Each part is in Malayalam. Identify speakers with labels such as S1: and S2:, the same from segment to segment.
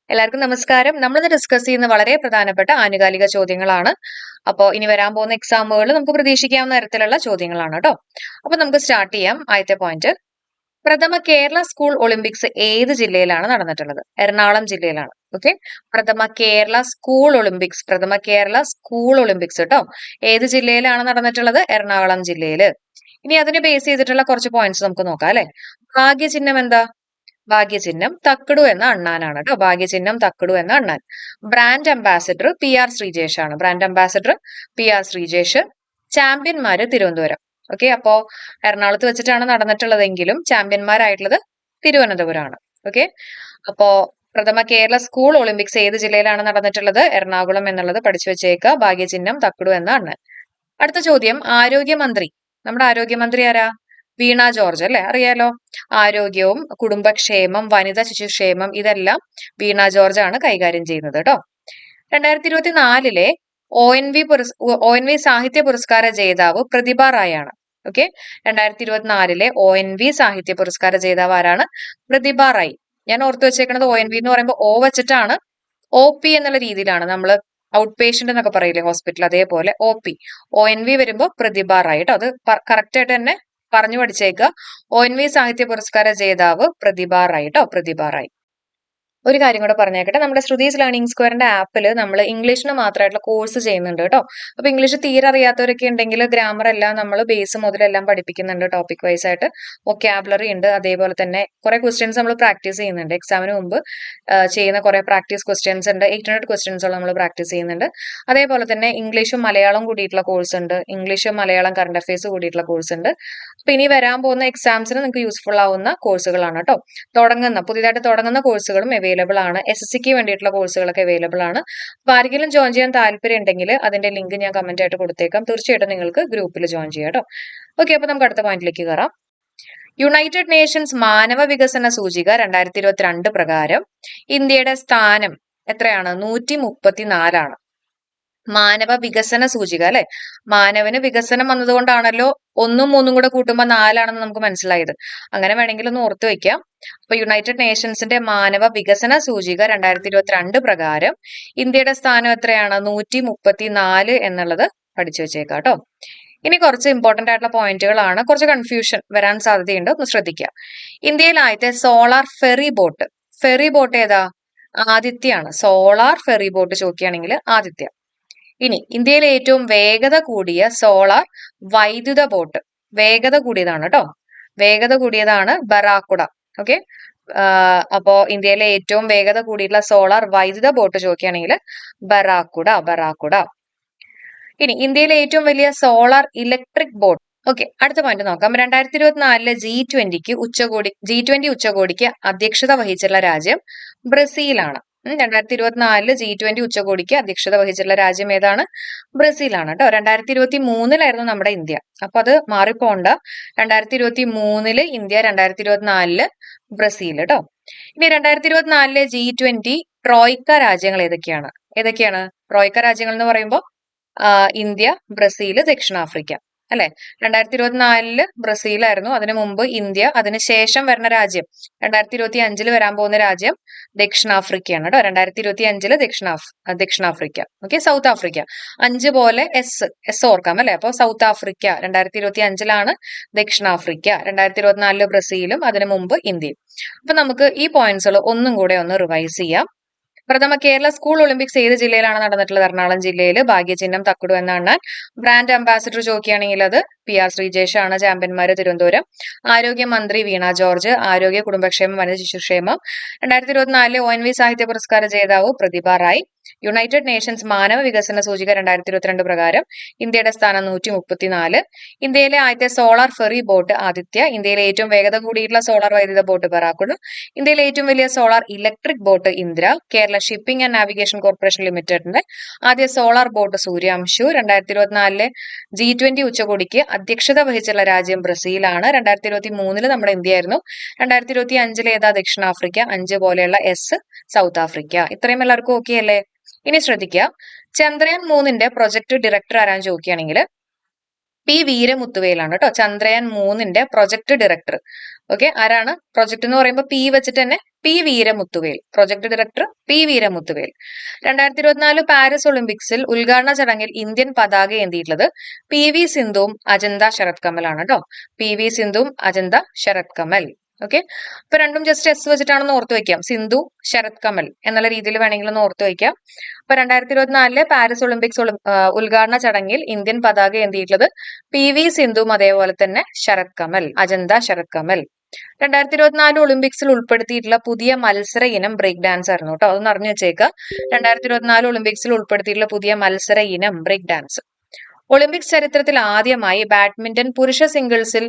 S1: എല്ലാവർക്കും നമസ്കാരം. നമ്മളിന്ന് ഡിസ്കസ് ചെയ്യുന്ന വളരെ പ്രധാനപ്പെട്ട ആനുകാലിക ചോദ്യങ്ങളാണ്. അപ്പോൾ ഇനി വരാൻ പോകുന്ന എക്സാമുകൾ നമുക്ക് പ്രതീക്ഷിക്കാവുന്ന തരത്തിലുള്ള ചോദ്യങ്ങളാണ് കേട്ടോ. അപ്പൊ നമുക്ക് സ്റ്റാർട്ട് ചെയ്യാം. ആദ്യത്തെ പോയിന്റ്, പ്രഥമ കേരള സ്കൂൾ ഒളിമ്പിക്സ് ഏത് ജില്ലയിലാണ് നടന്നിട്ടുള്ളത്? എറണാകുളം ജില്ലയിലാണ്. ഓക്കെ, പ്രഥമ കേരള സ്കൂൾ ഒളിമ്പിക്സ് കേട്ടോ ഏത് ജില്ലയിലാണ് നടന്നിട്ടുള്ളത്? എറണാകുളം ജില്ലയില്. ഇനി അതിനെ ബേസ് ചെയ്തിട്ടുള്ള കുറച്ച് പോയിന്റ്സ് നമുക്ക് നോക്കാം അല്ലെ. ഭാഗ്യചിഹ്നം എന്താ? ഭാഗ്യചിഹ്നം തക്കടു എന്ന അണ്ണാനാണ് കേട്ടോ. ഭാഗ്യചിഹ്നം തക്കടു എന്ന അണ്ണാൻ. Brand ambassador P R Sreejesh. ചാമ്പ്യന്മാര് തിരുവനന്തപുരം. ഓക്കെ, അപ്പോ എറണാകുളത്ത് വെച്ചിട്ടാണ് നടന്നിട്ടുള്ളതെങ്കിലും ചാമ്പ്യന്മാരായിട്ടുള്ളത് തിരുവനന്തപുരമാണ്. ഓക്കെ, അപ്പോ പ്രഥമ കേരള സ്കൂൾ ഒളിമ്പിക്സ് ഏത് ജില്ലയിലാണ് നടന്നിട്ടുള്ളത്? എറണാകുളം എന്നുള്ളത് പഠിച്ചു വെച്ചേക്കുക. ഭാഗ്യചിഹ്നം തക്കടു എന്ന അണ്ണൻ. അടുത്ത ചോദ്യം, ആരോഗ്യമന്ത്രി. നമ്മുടെ ആരോഗ്യമന്ത്രി ആരാ? വീണ ജോർജ് അല്ലെ, അറിയാലോ. ആരോഗ്യവും കുടുംബക്ഷേമം, വനിതാ ശിശുക്ഷേമം ഇതെല്ലാം വീണ ജോർജ് ആണ് കൈകാര്യം ചെയ്യുന്നത് കേട്ടോ. 2024 ഒ എൻ വി സാഹിത്യ പുരസ്കാര ജേതാവ് പ്രതിഭ റായ് ആണ്. ഓക്കെ, 2024 ONV സാഹിത്യ പുരസ്കാര ജേതാവ് ആരാണ്? പ്രതിഭ റായ്. ഞാൻ ഓർത്തു വെച്ചേക്കുന്നത് ONV എന്ന് പറയുമ്പോൾ O വെച്ചിട്ടാണ്, OP എന്നുള്ള രീതിയിലാണ് നമ്മൾ ഔട്ട് പേഷ്യന്റ് എന്നൊക്കെ പറയില്ലേ ഹോസ്പിറ്റൽ, അതേപോലെ ONV വരുമ്പോൾ പ്രതിഭ റായ് കേട്ടോ. അത് കറക്റ്റ് ആയിട്ട് തന്നെ പറഞ്ഞു പഠിച്ചേക്കുക. ONV സാഹിത്യ പുരസ്കാര ജേതാവ് പ്രതിഭ റായ് കേട്ടോ, പ്രതിഭ റായ്. ഒരു കാര്യം കൂടെ പറഞ്ഞേക്കട്ടെ, നമ്മുടെ ശ്രുതീസ് ലേണിംഗ് സ്ക്വയറിന്റെ ആപ്പിൽ നമ്മൾ ഇംഗ്ലീഷിന് മാത്രമായിട്ടുള്ള കോഴ്സ് ചെയ്യുന്നുണ്ട് കേട്ടോ. അപ്പൊ ഇംഗ്ലീഷ് തീരെ അറിയാത്തവരൊക്കെ ഉണ്ടെങ്കിൽ ഗ്രാമർ എല്ലാം നമ്മൾ ബേസ് മുതലെല്ലാം പഠിപ്പിക്കുന്നുണ്ട്. ടോപ്പിക് വൈസ് ആയിട്ട് വൊക്കാബുലറി ഉണ്ട്. അതേപോലെ തന്നെ കുറെ ക്വസ്റ്റ്യൻസ് നമ്മൾ പ്രാക്ടീസ് ചെയ്യുന്നുണ്ട്. എക്സാമിന് മുമ്പ് ചെയ്യുന്ന കുറെ പ്രാക്ടീസ് ക്വസ്റ്റ്യൻസ് ഉണ്ട്. 800 ക്വസ്റ്റ്യൻസോളം നമ്മൾ പ്രാക്ടീസ് ചെയ്യുന്നുണ്ട്. അതേപോലെ തന്നെ ഇംഗ്ലീഷും മലയാളം കൂടിയിട്ടുള്ള കോഴ്സ് ഉണ്ട്. ഇംഗ്ലീഷും മലയാളം കറണ്ട് അഫയേഴ്സ് കൂടിയിട്ടുള്ള കോഴ്സ് ഉണ്ട്. അപ്പൊ ഇനി വരാൻ പോകുന്ന എക്സാംസിന് നിങ്ങൾക്ക് യൂസ്ഫുൾ ആവുന്ന കോഴ്സുകളാണ് കേട്ടോ. പുതിയതായിട്ട് തുടങ്ങുന്ന കോഴ്സുകളും അവൈലബിൾ ആണ്. SSCക്ക് വേണ്ടിയിട്ടുള്ള കോഴ്സുകളൊക്കെ അവൈലബിൾ ആണ്. അപ്പൊ ആരെങ്കിലും ജോയിൻ ചെയ്യാൻ താല്പര്യം ഉണ്ടെങ്കിൽ അതിന്റെ ലിങ്ക് ഞാൻ കമന്റ് ആയിട്ട് കൊടുത്തേക്കാം. തീർച്ചയായിട്ടും നിങ്ങൾക്ക് ഗ്രൂപ്പിൽ ജോയിൻ ചെയ്യാം കേട്ടോ. ഓക്കെ, അപ്പൊ നമുക്ക് അടുത്ത പോയിന്റിലേക്ക് കയറാം. യുണൈറ്റഡ് നേഷൻസ് മാനവ വികസന സൂചിക 2022 പ്രകാരം ഇന്ത്യയുടെ സ്ഥാനം എത്രയാണ്? 134ആണ്. മാനവ വികസന സൂചിക അല്ലെ. മാനവന് വികസനം വന്നതുകൊണ്ടാണല്ലോ 1ഉം 3ഉം കൂടെ കൂട്ടുമ്പോൾ 4ആണെന്ന് നമുക്ക് മനസ്സിലായത്. അങ്ങനെ വേണമെങ്കിൽ ഒന്ന് ഓർത്തു വെക്കാം. അപ്പൊ യുണൈറ്റഡ് നേഷൻസിന്റെ മാനവ വികസന സൂചിക 2022 പ്രകാരം ഇന്ത്യയുടെ സ്ഥാനം എത്രയാണ്? 134 എന്നുള്ളത് പഠിച്ചു വെച്ചേക്കാം കേട്ടോ. ഇനി കുറച്ച് ഇമ്പോർട്ടന്റ് ആയിട്ടുള്ള പോയിന്റുകളാണ്. കുറച്ച് കൺഫ്യൂഷൻ വരാൻ സാധ്യതയുണ്ട്, ഒന്ന് ശ്രദ്ധിക്കാം. ഇന്ത്യയിൽ ആദ്യത്തെ സോളാർ ഫെറി ബോട്ട് ഏതാ? ആദിത്യയാണ്. സോളാർ ഫെറി ബോട്ട് ചോദിക്കുകയാണെങ്കിൽ ആദിത്യ. ഇനി ഇന്ത്യയിലെ ഏറ്റവും വേഗത കൂടിയ സോളാർ വൈദ്യുത ബോട്ട്, വേഗത കൂടിയതാണ് കേട്ടോ, വേഗത കൂടിയതാണ് ബറാക്കുഡ. ഓക്കെ, അപ്പോ ഇന്ത്യയിലെ ഏറ്റവും വേഗത കൂടിയിട്ടുള്ള സോളാർ വൈദ്യുത ബോട്ട് ചോദിക്കുകയാണെങ്കിൽ ബറാക്കുഡ. ഇനി ഇന്ത്യയിലെ ഏറ്റവും വലിയ സോളാർ ഇലക്ട്രിക് ബോട്ട്. ഓക്കെ, അടുത്ത പോയിന്റ് നോക്കാം. 2024 G20 ഉച്ചകോടിക്ക് അധ്യക്ഷത വഹിച്ചുള്ള രാജ്യം ബ്രസീലാണ്. 2024 G20 ഉച്ചകോടിക്ക് അധ്യക്ഷത വഹിച്ചിട്ടുള്ള രാജ്യം ഏതാണ്? ബ്രസീലാണ് കേട്ടോ. 2023 നമ്മുടെ ഇന്ത്യ. അപ്പൊ അത് മാറിപ്പോണ്ട. 2023 ഇന്ത്യ, 2024 ബ്രസീൽ കേട്ടോ. ഇനി 2024 G20 ട്രോയ്ക്ക രാജ്യങ്ങൾ ഏതൊക്കെയാണ് ട്രോയ്ക്ക രാജ്യങ്ങൾ എന്ന് പറയുമ്പോൾ ഇന്ത്യ, ബ്രസീൽ, ദക്ഷിണാഫ്രിക്ക അല്ലെ. 2024 ബ്രസീലായിരുന്നു, അതിനു മുമ്പ് ഇന്ത്യ, അതിനുശേഷം വരുന്ന രാജ്യം 2025 വരാൻ പോകുന്ന രാജ്യം ദക്ഷിണാഫ്രിക്കയാണ് കേട്ടോ. 2025 ദക്ഷിണാഫ്രിക്ക. ഓക്കെ, സൗത്ത് ആഫ്രിക്ക 5 പോലെ എസ് ഓർക്കാം അല്ലെ. അപ്പൊ സൗത്ത് ആഫ്രിക്ക 2025 ദക്ഷിണാഫ്രിക്ക, 2024 ബ്രസീലും, അതിനു മുമ്പ് ഇന്ത്യയും. അപ്പൊ നമുക്ക് ഈ പോയിന്റ്സുകൾ ഒന്നും കൂടെ ഒന്ന് റിവൈസ് ചെയ്യാം. പ്രഥമ കേരള സ്കൂൾ ഒളിമ്പിക്സ് ഏത് ജില്ലയിലാണ് നടന്നിട്ടുള്ളത്? എറണാകുളം ജില്ലയിൽ. ഭാഗ്യചിഹ്നം തക്കടു എന്നാണ്. ബ്രാൻഡ് അംബാസിഡർ ചോദിക്കുകയാണെങ്കിൽ അത് PR ശ്രീജേഷ് ആണ്. ചാമ്പ്യന്മാര് തിരുവനന്തപുരം. ആരോഗ്യമന്ത്രി വീണ ജോർജ്. ആരോഗ്യ കുടുംബക്ഷേമം വനിതാ ശിശുക്ഷേമം. 2024 ONV സാഹിത്യ പുരസ്കാര ജേതാവ് പ്രതിഭ റായ്. യുണൈറ്റഡ് നേഷൻസ് മാനവ വികസന സൂചിക 2022 പ്രകാരം ഇന്ത്യയുടെ സ്ഥാനം 134. ഇന്ത്യയിലെ ആദ്യത്തെ സോളാർ ഫെറി ബോട്ട് ആദിത്യ. ഇന്ത്യയിലെ ഏറ്റവും വേഗത കൂടിയിട്ടുള്ള സോളാർ വൈദ്യുത ബോട്ട് ബറാക്കുഡ. ഇന്ത്യയിലെ ഏറ്റവും വലിയ solar electric boat Indra. Kerala shipping and navigation corporation ലിമിറ്റഡിന്റെ ആദ്യ സോളാർ ബോട്ട് സൂര്യാംശു. 2024 G20 ഉച്ചകോടിക്ക് അധ്യക്ഷത വഹിച്ചുള്ള രാജ്യം ബ്രസീലാണ്. 2023 നമ്മുടെ ഇന്ത്യ ആയിരുന്നു. 2025 ഏതാ? ദക്ഷിണാഫ്രിക്ക. 5 പോലെയുള്ള എസ് സൗത്ത് ആഫ്രിക്ക. ഇത്രയും എല്ലാവർക്കും ഓക്കെ അല്ലേ? ഇനി ശ്രദ്ധിക്കുക, ചന്ദ്രയാൻ 3ന്റെ പ്രൊജക്ട് ഡയറക്ടർ ആരാന്ന് ചോദിക്കുകയാണെങ്കിൽ പി വീരമുത്തുവേലാണ് കേട്ടോ, ചന്ദ്രയാൻ 3ന്റെ പ്രൊജക്ട് ഡയറക്ടർ. ഓക്കെ, ആരാണ്? പ്രൊജക്ട് എന്ന് പറയുമ്പോൾ പി വെച്ചിട്ട് തന്നെ P Veeramuthuvel, project director P Veeramuthuvel. 2024 Paris ഒളിമ്പിക്സിൽ ഉദ്ഘാടന ചടങ്ങിൽ ഇന്ത്യൻ പതാക ഏന്തിയിട്ടുള്ളത് പി വി സിന്ധുവും അജന്ത ശരത് കമലാണ് കേട്ടോ, പി വി സിന്ധുവും അജന്ത ശരത് കമൽ. ഓക്കെ, അപ്പൊ രണ്ടും ജസ്റ്റ് എസ് വെച്ചിട്ടാണെന്ന് ഓർത്ത് വെക്കാം, സിന്ധു ശരത് കമൽ എന്നുള്ള രീതിയിൽ വേണമെങ്കിൽ ഒന്ന് ഓർത്ത് വെക്കാം. അപ്പൊ 2024 പാരീസ് ഒളിമ്പിക്സ് ഉദ്ഘാടന ചടങ്ങിൽ ഇന്ത്യൻ പതാക ഏന്തിയിട്ടുള്ളത് പി വി സിന്ധുവും അതേപോലെ തന്നെ ശരത് കമൽ, അജന്ത ശരത് കമൽ. 2024 ഒളിമ്പിക്സിൽ ഉൾപ്പെടുത്തിയിട്ടുള്ള പുതിയ മത്സര ഇനം ബ്രേക്ക് ഡാൻസ് ആയിരുന്നു കേട്ടോ, അതൊന്ന് അറിഞ്ഞു വെച്ചേക്കുക. 2024 ഒളിമ്പിക്സിൽ ഉൾപ്പെടുത്തിയിട്ടുള്ള പുതിയ മത്സര ഇനം ബ്രേക്ക് ഡാൻസ്. ഒളിമ്പിക്സ് ചരിത്രത്തിൽ ആദ്യമായി ബാഡ്മിന്റൺ പുരുഷ സിംഗിൾസിൽ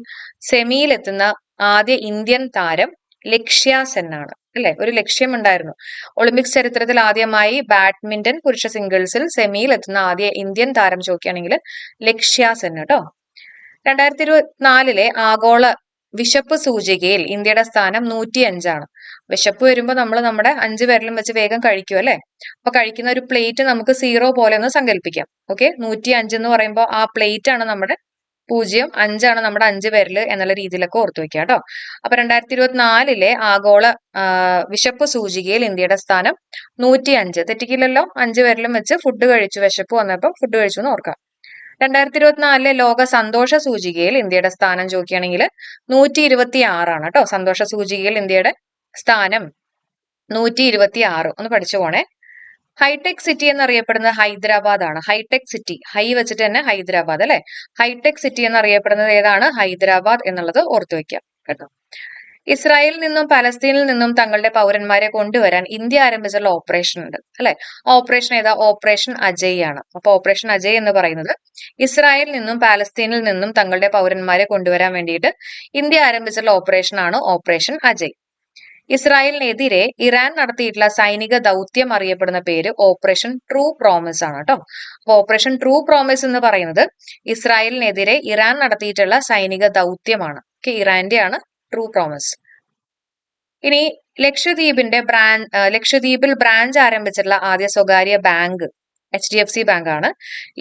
S1: സെമിയിലെത്തുന്ന ആദ്യ ഇന്ത്യൻ താരം ലക്ഷ്യ സെൻ ആണ് അല്ലെ, ഒരു ലക്ഷ്യമുണ്ടായിരുന്നു. ഒളിമ്പിക്സ് ചരിത്രത്തിൽ ആദ്യമായി ബാഡ്മിന്റൺ പുരുഷ സിംഗിൾസിൽ സെമിയിൽ എത്തുന്ന ആദ്യ ഇന്ത്യൻ താരം ചോദിക്കുകയാണെങ്കിൽ ലക്ഷ്യ സെൻ കേട്ടോ. 2024 ആഗോള വിശപ്പ് സൂചികയിൽ ഇന്ത്യയുടെ സ്ഥാനം 105 വിശപ്പ് വരുമ്പോൾ നമ്മൾ നമ്മുടെ 5 വിരലും വെച്ച് വേഗം കഴിക്കും അല്ലെ, അപ്പൊ കഴിക്കുന്ന ഒരു പ്ലേറ്റ് നമുക്ക് 0 പോലെ ഒന്ന് സങ്കല്പിക്കാം. ഓക്കെ, 105 എന്ന് പറയുമ്പോൾ ആ പ്ലേറ്റ് ആണ് നമ്മുടെ 0, 5 നമ്മുടെ 5 വിരല് എന്നുള്ള രീതിയിലൊക്കെ ഓർത്തു വെക്കുക കേട്ടോ. അപ്പൊ 2024 ആഗോള വിശപ്പ് സൂചികയിൽ ഇന്ത്യയുടെ സ്ഥാനം 105, തെറ്റിക്കില്ലല്ലോ, 5 വിരലും വെച്ച് ഫുഡ് കഴിച്ചു, വിശപ്പ് വന്നപ്പോൾ ഫുഡ് കഴിച്ചു എന്ന് ഓർക്കാം. 2024 ലോക സന്തോഷ സൂചികയിൽ ഇന്ത്യയുടെ സ്ഥാനം ചോദിക്കുകയാണെങ്കിൽ 126 കേട്ടോ, സന്തോഷ സൂചികയിൽ ഇന്ത്യയുടെ സ്ഥാനം 126, ഒന്ന് പഠിച്ചു പോണേ. ഹൈടെക് സിറ്റി എന്നറിയപ്പെടുന്നത് ഹൈദരാബാദ് ആണ്, ഹൈടെക് സിറ്റി, ഹൈ വെച്ചിട്ട് തന്നെ ഹൈദരാബാദ് അല്ലെ, ഹൈടെക് സിറ്റി എന്നറിയപ്പെടുന്നത് ഏതാണ്? ഹൈദരാബാദ് എന്നുള്ളത് ഓർത്തു വെക്കാം കേട്ടോ. ഇസ്രായേലിൽ നിന്നും പലസ്തീനിൽ നിന്നും തങ്ങളുടെ പൗരന്മാരെ കൊണ്ടുവരാൻ ഇന്ത്യ ആരംഭിച്ചുള്ള ഓപ്പറേഷൻ ഉണ്ട് അല്ലെ, ഓപ്പറേഷൻ ഏതാ? ഓപ്പറേഷൻ അജയ് ആണ്. അപ്പൊ ഓപ്പറേഷൻ അജയ് എന്ന് പറയുന്നത് ഇസ്രായേലിൽ നിന്നും പാലസ്തീനിൽ നിന്നും തങ്ങളുടെ പൗരന്മാരെ കൊണ്ടുവരാൻ വേണ്ടിയിട്ട് ഇന്ത്യ ആരംഭിച്ചുള്ള ഓപ്പറേഷൻ ആണ് ഓപ്പറേഷൻ അജയ്. ഇസ്രായേലിനെതിരെ ഇറാൻ നടത്തിയിട്ടുള്ള സൈനിക ദൗത്യം അറിയപ്പെടുന്ന പേര് ഓപ്പറേഷൻ ട്രൂ പ്രോമിസ് ആണ് കേട്ടോ. അപ്പൊ ഓപ്പറേഷൻ ട്രൂ പ്രോമിസ് എന്ന് പറയുന്നത് ഇസ്രായേലിനെതിരെ ഇറാൻ നടത്തിയിട്ടുള്ള സൈനിക ദൗത്യമാണ്. ഇറാന്റെ ആണ് ട്രൂ പ്രോമിസ്. ഇനി ലക്ഷദ്വീപിൽ ബ്രാഞ്ച് ആരംഭിച്ചിട്ടുള്ള ആദ്യ സ്വകാര്യ ബാങ്ക് HDFC ബാങ്ക് ആണ്.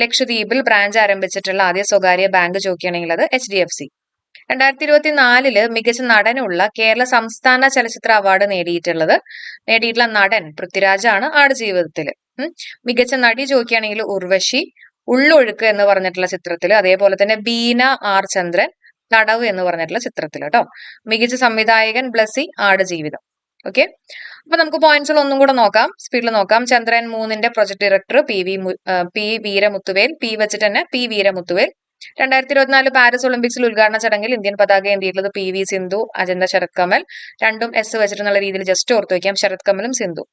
S1: ലക്ഷദ്വീപിൽ ബ്രാഞ്ച് ആരംഭിച്ചിട്ടുള്ള ആദ്യ സ്വകാര്യ ബാങ്ക് ചോദിക്കുകയാണെങ്കിൽ അത് HDFC. 2024 മികച്ച നടനുള്ള കേരള സംസ്ഥാന ചലച്ചിത്ര അവാർഡ് നേടിയിട്ടുള്ള നടൻ പൃഥ്വിരാജ് ആണ് ആടുജീവിതത്തില്. മികച്ച നടി ചോദിക്കുകയാണെങ്കിൽ ഉർവശി ഉള്ളൊഴുക്ക് എന്ന് പറഞ്ഞിട്ടുള്ള ചിത്രത്തില്, അതേപോലെ തന്നെ ബീന ആർ ചന്ദ്രൻ തടവ് എന്ന് പറഞ്ഞിട്ടുള്ള ചിത്രത്തിൽ കേട്ടോ. മികച്ച സംവിധായകൻ ബ്ലസ്സി ആടുജീവിതം. ഓക്കെ, അപ്പൊ നമുക്ക് പോയിന്റ്സുകൾ ഒന്നും കൂടെ നോക്കാം, സ്പീഡിൽ നോക്കാം. ചന്ദ്രയാൻ 3ന്റെ project director P Veeramuthuvel, P വെച്ചിട്ട് തന്നെ പി വീരമുത്തുവേൽ. 2024 പാരീസ് ഒളിമ്പിക്സിൽ ഉദ്ഘാടന ചടങ്ങിൽ ഇന്ത്യൻ പതാക ഏന്തിയിട്ടുള്ളത് പി വി സിന്ധു, അജന്ത ശരത് കമൽ. രണ്ടും എസ് വെച്ചിട്ടുള്ള രീതിയിൽ ജസ്റ്റ് ഓർത്തു വയ്ക്കാം, ശരത് കമലും സിന്ധു.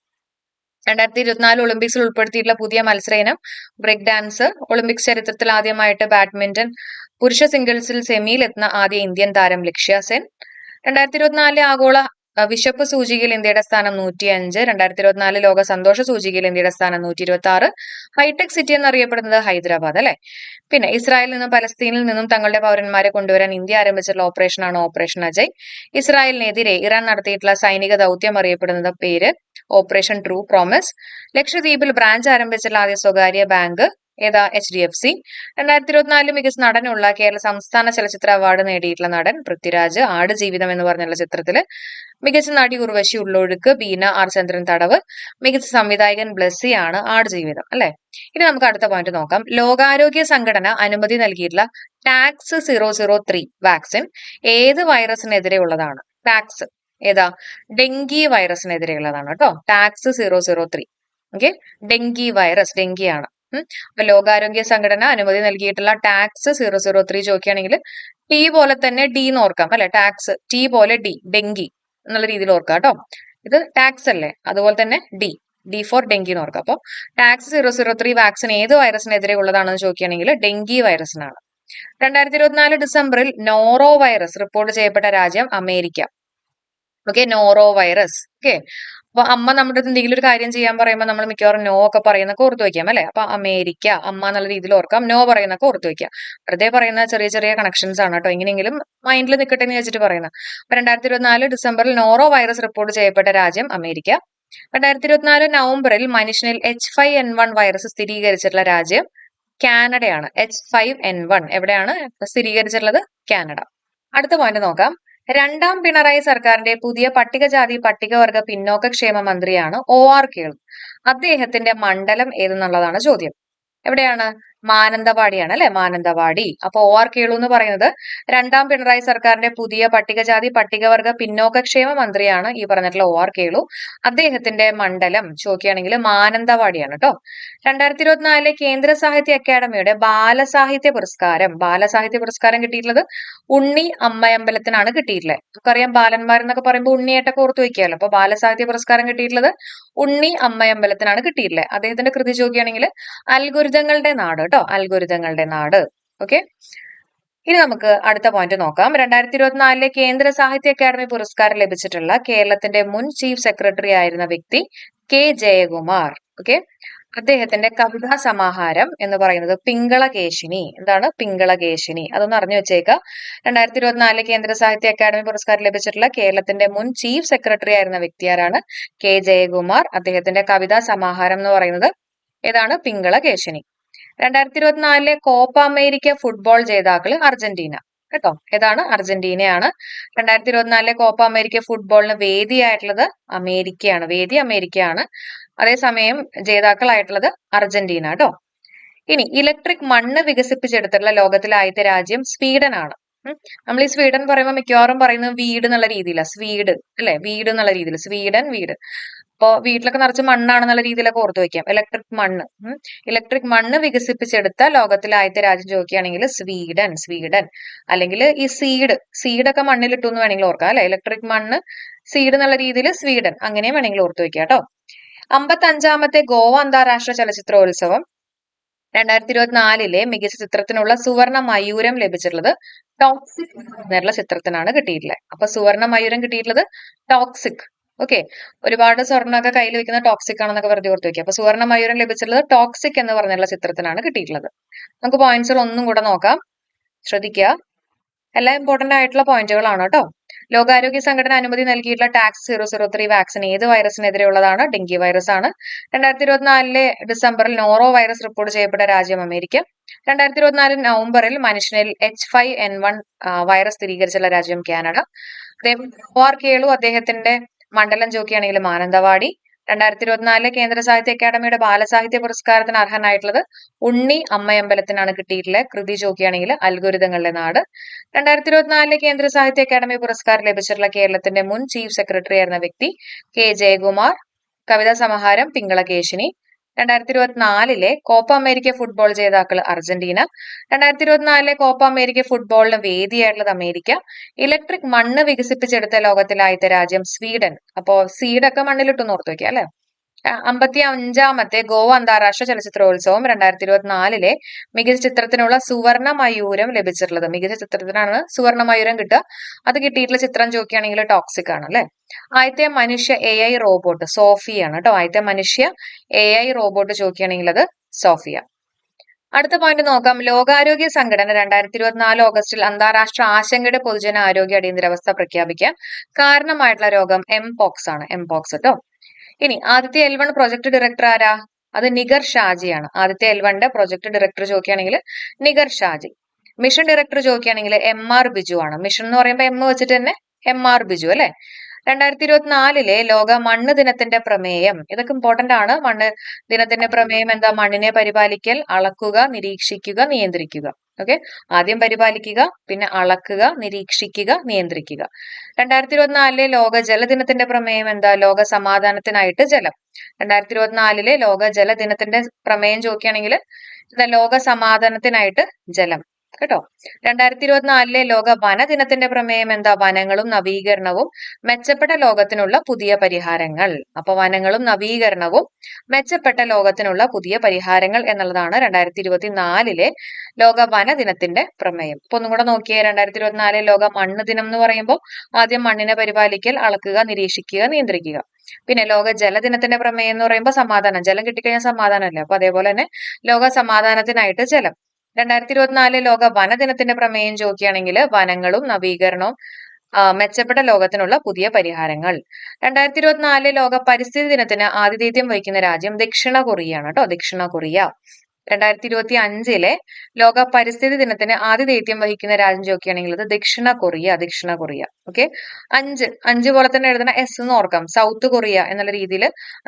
S1: 2024 ഒളിമ്പിക്സിൽ ഉൾപ്പെടുത്തിയിട്ടുള്ള പുതിയ മത്സര ഇനം ബ്രേക്ക് ഡാൻസ്. ഒളിമ്പിക്സ് ചരിത്രത്തിൽ ആദ്യമായിട്ട് ബാഡ്മിന്റൺ പുരുഷ സിംഗിൾസിൽ സെമിയിൽ എത്തുന്ന ആദ്യ ഇന്ത്യൻ താരം ലക്ഷ്യ സെൻ. 2024 ആഗോള വിശപ്പ് സൂചികയിൽ ഇന്ത്യയുടെ സ്ഥാനം 105. 2024 ലോക സന്തോഷ സൂചികയിൽ ഇന്ത്യയുടെ സ്ഥാനം 126. ഹൈടെക് സിറ്റി എന്നറിയപ്പെടുന്നത് ഹൈദരാബാദ് അല്ലെ. പിന്നെ ഇസ്രായേലിൽ നിന്നും പലസ്തീനിൽ നിന്നും തങ്ങളുടെ പൗരന്മാരെ കൊണ്ടുവരാൻ ഇന്ത്യ ആരംഭിച്ചിട്ടുള്ള ഓപ്പറേഷൻ ആണ് ഓപ്പറേഷൻ അജയ്. ഇസ്രായേലിനെതിരെ ഇറാൻ നടത്തിയിട്ടുള്ള സൈനിക ദൗത്യം അറിയപ്പെടുന്നത് പേര് ഓപ്പറേഷൻ ട്രൂ പ്രോമിസ്. ലക്ഷദ്വീപിൽ ബ്രാഞ്ച് ആരംഭിച്ചിട്ടുള്ള ആദ്യ സ്വകാര്യ ബാങ്ക് ഏതാ? HDFC. 2024 മികച്ച നടനുള്ള കേരള സംസ്ഥാന ചലച്ചിത്ര അവാർഡ് നേടിയിട്ടുള്ള നടൻ പൃഥ്വിരാജ് ആടുജീവിതം എന്ന് പറഞ്ഞുള്ള ചിത്രത്തില്. മികച്ച നടി ഉർവശി ഉള്ളൊഴുക്ക്, ബീന ആർ ചന്ദ്രൻ തടവ്. മികച്ച സംവിധായകൻ ബ്ലസ്സി ആണ് ആടുജീവിതം അല്ലെ. ഇനി നമുക്ക് അടുത്ത പോയിന്റ് നോക്കാം. ലോകാരോഗ്യ സംഘടന അനുമതി നൽകിയിട്ടുള്ള ടാക്സ് 003 വാക്സിൻ ഏത് വൈറസിനെതിരെ ഉള്ളതാണ്? ടാക്സ് ഏതാ? ഡെങ്കി വൈറസിനെതിരെയുള്ളതാണ് കേട്ടോ, ടാക്സ് 003. ഓക്കെ, ഡെങ്കി വൈറസ്, ഡെങ്കിയാണ്. അപ്പൊ ലോകാരോഗ്യ സംഘടന അനുമതി നൽകിയിട്ടുള്ള ടാക്സ് 003 ചോദിക്കുകയാണെങ്കിൽ ടി പോലെ തന്നെ ഡി എന്ന് ഓർക്കാം അല്ലെ, ടാക്സ് ടി പോലെ ഡി, ഡെങ്കി എന്നുള്ള രീതിയിൽ ഓർക്കാം കേട്ടോ. ഇത് ടാക്സ് അല്ലേ, അതുപോലെ തന്നെ ഡി ഫോർ ഡെങ്കി എന്ന് ഓർക്കാം. അപ്പൊ ടാക്സ് 003 വാക്സിൻ ഏത് വൈറസിനെതിരെ ഉള്ളതാണെന്ന് ചോദിക്കുകയാണെങ്കിൽ ഡെങ്കി വൈറസിനാണ്. 2024 ഡിസംബറിൽ നോറോ വൈറസ് റിപ്പോർട്ട് ചെയ്യപ്പെട്ട രാജ്യം America. Okay, noro virus. Okay, അപ്പൊ അമ്മ നമ്മുടെ എന്തെങ്കിലും ഒരു കാര്യം ചെയ്യാൻ പറയുമ്പോൾ നമ്മൾ മിക്കവാറും നോ ഒക്കെ പറയുന്നൊക്കെ ഓർത്തു വെക്കാം അല്ലെ. അപ്പൊ അമേരിക്ക അമ്മ എന്നുള്ള രീതിയിൽ ഓർക്കാം, നോ പറയുന്നൊക്കെ ഓർത്തു വെക്കാം. വെറുതെ പറയുന്ന ചെറിയ ചെറിയ കണക്ഷൻസ് ആണ് കേട്ടോ, എങ്ങനെയെങ്കിലും മൈൻഡിൽ നിൽക്കട്ടെ എന്ന് വെച്ചിട്ട് പറയുന്നത്. അപ്പൊ 2024 ഡിസംബറിൽ നോറോ വൈറസ് റിപ്പോർട്ട് ചെയ്യപ്പെട്ട രാജ്യം അമേരിക്ക. 2024 നവംബറിൽ മനുഷ്യനിൽ H5N1 വൈറസ് സ്ഥിരീകരിച്ചിട്ടുള്ള രാജ്യം കാനഡയാണ്. H5N1 എവിടെയാണ് സ്ഥിരീകരിച്ചിട്ടുള്ളത്? കാനഡ. അടുത്ത പോയിന്റ് നോക്കാം. രണ്ടാം പിണറായി സർക്കാരിന്റെ പുതിയ പട്ടികജാതി പട്ടികവർഗ പിന്നോക്ക ക്ഷേമ മന്ത്രിയാണ് OR കേളു. അദ്ദേഹത്തിന്റെ മണ്ഡലം ഏതെന്നുള്ളതാണ് ചോദ്യം. എവിടെയാണ്? മാനന്തവാടിയാണ് അല്ലെ? മാനന്തവാടി. അപ്പൊ OR കേളു എന്ന് പറയുന്നത് രണ്ടാം പിണറായി സർക്കാരിന്റെ പുതിയ പട്ടികജാതി പട്ടികവർഗ പിന്നോക്ക ക്ഷേമ മന്ത്രിയാണ് ഈ പറഞ്ഞിട്ടുള്ള OR കേളു. അദ്ദേഹത്തിന്റെ മണ്ഡലം ചോദിക്കുകയാണെങ്കിൽ മാനന്തവാടിയാണ് കേട്ടോ. 2024 കേന്ദ്ര സാഹിത്യ അക്കാദമിയുടെ ബാലസാഹിത്യ പുരസ്കാരം കിട്ടിയിട്ടുള്ളത് ഉണ്ണി അമ്മയമ്പലത്തിനാണ് കിട്ടിയിട്ടുള്ളത്. നമുക്കറിയാം ബാലന്മാരെന്നൊക്കെ പറയുമ്പോൾ ഉണ്ണിയായിട്ടൊക്കെ ഓർത്ത് വെക്കാമല്ലോ. അപ്പൊ ബാലസാഹിത്യ പുരസ്കാരം കിട്ടിയിട്ടുള്ളത് ഉണ്ണി അമ്മയമ്പലത്തിനാണ് കിട്ടിയിട്ടുള്ളത്. അദ്ദേഹത്തിന്റെ കൃതി ചോദിക്കുകയാണെങ്കിൽ അൽഗുരുതങ്ങളുടെ നാട് കേട്ടോ. അൽഗുരുതങ്ങളുടെ നാട്. ഓക്കെ. ഇനി നമുക്ക് അടുത്ത പോയിന്റ് നോക്കാം. 2024 കേന്ദ്ര സാഹിത്യ അക്കാദമി പുരസ്കാരം ലഭിച്ചിട്ടുള്ള കേരളത്തിന്റെ മുൻ ചീഫ് സെക്രട്ടറി ആയിരുന്ന വ്യക്തി കെ ജയകുമാർ. ഓക്കെ. അദ്ദേഹത്തിന്റെ കവിതാ സമാഹാരം എന്ന് പറയുന്നത് പിങ്കളകേശിനി. എന്താണ്? പിങ്കളകേശിനി. അതൊന്ന് അറിഞ്ഞു വെച്ചേക്കുക. 2024 കേന്ദ്ര സാഹിത്യ അക്കാദമി പുരസ്കാരം ലഭിച്ചിട്ടുള്ള കേരളത്തിന്റെ മുൻ ചീഫ് സെക്രട്ടറി ആയിരുന്ന വ്യക്തി ആരാണ്? കെ ജയകുമാർ. അദ്ദേഹത്തിന്റെ കവിതാ സമാഹാരം എന്ന് പറയുന്നത് ഏതാണ്? പിങ്കളകേശിനി. 2024 കോപ്പ അമേരിക്ക ഫുട്ബോൾ ജേതാക്കള് അർജന്റീന കേട്ടോ. ഏതാണ്? അർജന്റീനയാണ്. 2024 കോപ്പ അമേരിക്ക ഫുട്ബോളിന് വേദിയായിട്ടുള്ളത് അമേരിക്കയാണ്. വേദി അമേരിക്കയാണ്. അതേസമയം ജേതാക്കളായിട്ടുള്ളത് അർജന്റീന കേട്ടോ. ഇനി ഇലക്ട്രിക് മണ്ണ് വികസിപ്പിച്ചെടുത്തിട്ടുള്ള ലോകത്തിലെ ആദ്യത്തെ രാജ്യം സ്വീഡൻ ആണ്. നമ്മൾ ഈ സ്വീഡൻ പറയുമ്പോൾ മിക്കവാറും പറയുന്നത് വീട് എന്നുള്ള രീതിയിലാണ്. സ്വീഡ് അല്ലെ? വീട് എന്നുള്ള രീതിയിൽ സ്വീഡൻ വീട്. അപ്പോ വീട്ടിലൊക്കെ നിറച്ച് മണ്ണാണെന്നുള്ള രീതിയിലൊക്കെ ഓർത്ത് വെക്കാം. ഇലക്ട്രിക് മണ്ണ് വികസിപ്പിച്ചെടുത്ത ലോകത്തിലെ ആദ്യത്തെ രാജ്യം ചോദിക്കുകയാണെങ്കിൽ സ്വീഡൻ. അല്ലെങ്കിൽ ഈ സീഡൊക്കെ മണ്ണിലിട്ടു എന്ന് വേണമെങ്കിൽ ഓർക്കാം അല്ലെ? ഇലക്ട്രിക് മണ്ണ് സീഡ് എന്നുള്ള രീതിയിൽ സ്വീഡൻ, അങ്ങനെയും വേണമെങ്കിൽ ഓർത്ത് വെക്കാം കേട്ടോ. 55ാമത്തെ ഗോവ അന്താരാഷ്ട്ര ചലച്ചിത്രോത്സവം 2024 മികച്ച ചിത്രത്തിനുള്ള സുവർണ മയൂരം ലഭിച്ചിട്ടുള്ളത് ടോക്സിക് എന്നുള്ള ചിത്രത്തിനാണ് കിട്ടിയിട്ടുള്ളത്. അപ്പൊ സുവർണ മയൂരം കിട്ടിയിട്ടുള്ളത് ടോക്സിക്. ഓക്കെ. ഒരുപാട് സ്വർണ്ണമൊക്കെ കയ്യിൽ വെക്കുന്ന ടോക്സിക് ആണെന്നൊക്കെ വെറുതെ ഓർത്ത് വെക്കുക. അപ്പൊ സുവർണ മയൂരം ലഭിച്ചിട്ടുള്ളത് ടോക്സിക് എന്ന് പറഞ്ഞുള്ള ചിത്രത്തിനാണ് കിട്ടിയിട്ടുള്ളത്. നമുക്ക് പോയിന്റ്സുകൾ ഒന്നും കൂടെ നോക്കാം. ശ്രദ്ധിക്കുക. എല്ലാം ഇമ്പോർട്ടന്റ് ആയിട്ടുള്ള പോയിന്റുകളാണ് കേട്ടോ. ലോകാരോഗ്യ സംഘടന അനുമതി നൽകിയിട്ടുള്ള ടാക്സ് 003 വാക്സിൻ ഏത് വൈറസിനെതിരെയുള്ളതാണ്? ഡെങ്കി വൈറസ് ആണ്. 2024 ഡിസംബറിൽ നോറോ വൈറസ് റിപ്പോർട്ട് ചെയ്യപ്പെട്ട രാജ്യം അമേരിക്ക. 2024 നവംബറിൽ മനുഷ്യനിൽ H5N1 വൈറസ് സ്ഥിരീകരിച്ചുള്ള രാജ്യം കാനഡ. OR കേളു അദ്ദേഹത്തിന്റെ മണ്ഡലം ചോദിക്കുകയാണെങ്കിൽ മാനന്തവാടി. 2024 കേന്ദ്ര സാഹിത്യ അക്കാദമിയുടെ ബാലസാഹിത്യ പുരസ്കാരത്തിന് അർഹനായിട്ടുള്ളത് ഉണ്ണി അമ്മയമ്പലത്തിനാണ് കിട്ടിയിട്ടുള്ളത്. കൃതി ചോദിക്കുകയാണെങ്കിൽ അൽഗുരുതങ്ങളുടെ നാട്. 2024 കേന്ദ്ര സാഹിത്യ അക്കാദമി പുരസ്കാരം ലഭിച്ചിട്ടുള്ള കേരളത്തിന്റെ മുൻ ചീഫ് സെക്രട്ടറി ആയിരുന്ന വ്യക്തി കെ ജയകുമാർ. കവിതാ സമാഹാരം പിങ്കളകേശിനി. 2024 കോപ്പ അമേരിക്ക ഫുട്ബോൾ ജേതാക്കൾ അർജന്റീന. 2024 കോപ്പ അമേരിക്ക ഫുട്ബോളിന് വേദിയായിട്ടുള്ളത് അമേരിക്ക. ഇലക്ട്രിക് മണ്ണ് വികസിപ്പിച്ചെടുത്ത ലോകത്തിലെ ആദ്യത്തെ രാജ്യം സ്വീഡൻ. അപ്പോ സീഡൊക്കെ മണ്ണിലിട്ടു ഓർത്ത് വെക്കുക അല്ലെ? 55ാമത്തെ ഗോവ അന്താരാഷ്ട്ര ചലച്ചിത്രോത്സവം 2024 മികച്ച ചിത്രത്തിനുള്ള സുവർണ മയൂരം ലഭിച്ചിട്ടുള്ളത്. മികച്ച ചിത്രത്തിനാണ് സുവർണ മയൂരം കിട്ടുക. അത് കിട്ടിയിട്ടുള്ള ചിത്രം ചോദിക്കുകയാണെങ്കിൽ ടോക്സിക് ആണ് അല്ലെ? ആദ്യത്തെ മനുഷ്യ AI റോബോട്ട് സോഫിയാണ് കേട്ടോ. ആദ്യത്തെ മനുഷ്യ AI റോബോട്ട് ചോദിക്കുകയാണെങ്കിൽ അത് സോഫിയ. അടുത്ത പോയിന്റ് നോക്കാം. ലോകാരോഗ്യ സംഘടന 2024 ഓഗസ്റ്റിൽ അന്താരാഷ്ട്ര ആശങ്കയുടെ പൊതുജന ആരോഗ്യ അടിയന്തരാവസ്ഥ പ്രഖ്യാപിക്കാൻ കാരണമായിട്ടുള്ള രോഗം എംപോക്സ് ആണ്. എംപോക്സ് കേട്ടോ. ഇനി ആദ്യത്തെ L1 പ്രൊജക്ട് ഡയറക്ടർ ആരാ? അത് നിഗർ ഷാജിയാണ്. ആദ്യത്തെ L1 പ്രൊജക്ട് ഡയറക്ടർ ചോദിക്കുകയാണെങ്കിൽ നിഗർ ഷാജി. മിഷൻ ഡയറക്ടർ ചോദിക്കുകയാണെങ്കിൽ MR ബിജു ആണ്. മിഷൻ എന്ന് പറയുമ്പോൾ M വെച്ചിട്ട് തന്നെ MR ബിജു അല്ലെ? 2024 ലോക മണ്ണ് ദിനത്തിന്റെ പ്രമേയം, ഇതൊക്കെ ഇമ്പോർട്ടന്റ് ആണ്. മണ്ണ് ദിനത്തിന്റെ പ്രമേയം എന്താ? മണ്ണിനെ പരിപാലിക്കൽ, അളക്കുക, നിരീക്ഷിക്കുക, നിയന്ത്രിക്കുക. ഓക്കെ. ആദ്യം പരിപാലിക്കുക, പിന്നെ അളക്കുക, നിരീക്ഷിക്കുക, നിയന്ത്രിക്കുക. 2024 ലോക ജലദിനത്തിന്റെ പ്രമേയം എന്താ? ലോക സമാധാനത്തിനായിട്ട് ജലം. 2024 ലോക ജലദിനത്തിന്റെ പ്രമേയം ചോദിക്കുകയാണെങ്കിൽ ലോക സമാധാനത്തിനായിട്ട് ജലം കേട്ടോ. 2024 ലോക വനദിനത്തിന്റെ പ്രമേയം എന്താ? വനങ്ങളും നവീകരണവും മെച്ചപ്പെട്ട ലോകത്തിനുള്ള പുതിയ പരിഹാരങ്ങൾ. അപ്പൊ വനങ്ങളും നവീകരണവും മെച്ചപ്പെട്ട ലോകത്തിനുള്ള പുതിയ പരിഹാരങ്ങൾ എന്നുള്ളതാണ് 2024 ലോക വനദിനത്തിന്റെ പ്രമേയം. അപ്പൊ ഒന്നും കൂടെ നോക്കിയേ. 2024 ലോക മണ്ണ് ദിനം എന്ന് പറയുമ്പോൾ ആദ്യം മണ്ണിനെ പരിപാലിക്കൽ, അളക്കുക, നിരീക്ഷിക്കുക, നിയന്ത്രിക്കുക. പിന്നെ ലോക ജലദിനത്തിന്റെ പ്രമേയം എന്ന് പറയുമ്പോൾ സമാധാനം. ജലം കിട്ടിക്കഴിഞ്ഞാൽ സമാധാനമല്ലേ? അപ്പൊ അതേപോലെ തന്നെ ലോക സമാധാനത്തിനായിട്ട് ജലം. 2024 ലോക വനദിനത്തിന്റെ പ്രമേയം ചോദിക്കുകയാണെങ്കിൽ വനങ്ങളും നവീകരണവും മെച്ചപ്പെട്ട ലോകത്തിനുള്ള പുതിയ പരിഹാരങ്ങൾ. 2024 ലോക പരിസ്ഥിതി ദിനത്തിന് ആതിഥേയത്വം വഹിക്കുന്ന രാജ്യം ദക്ഷിണ കൊറിയയാണ് കേട്ടോ. ദക്ഷിണ കൊറിയ. 2025 ലോക പരിസ്ഥിതി ദിനത്തിന് ആതിഥേയത്വം വഹിക്കുന്ന രാജ്യം ചോദിക്കുകയാണെങ്കിൽ അത് ദക്ഷിണ കൊറിയ. ഓക്കെ, അഞ്ച് പോലെ തന്നെ എഴുതണ എസ് എന്ന് ഓർക്കാം. സൗത്ത് കൊറിയ എന്നുള്ള രീതിയിൽ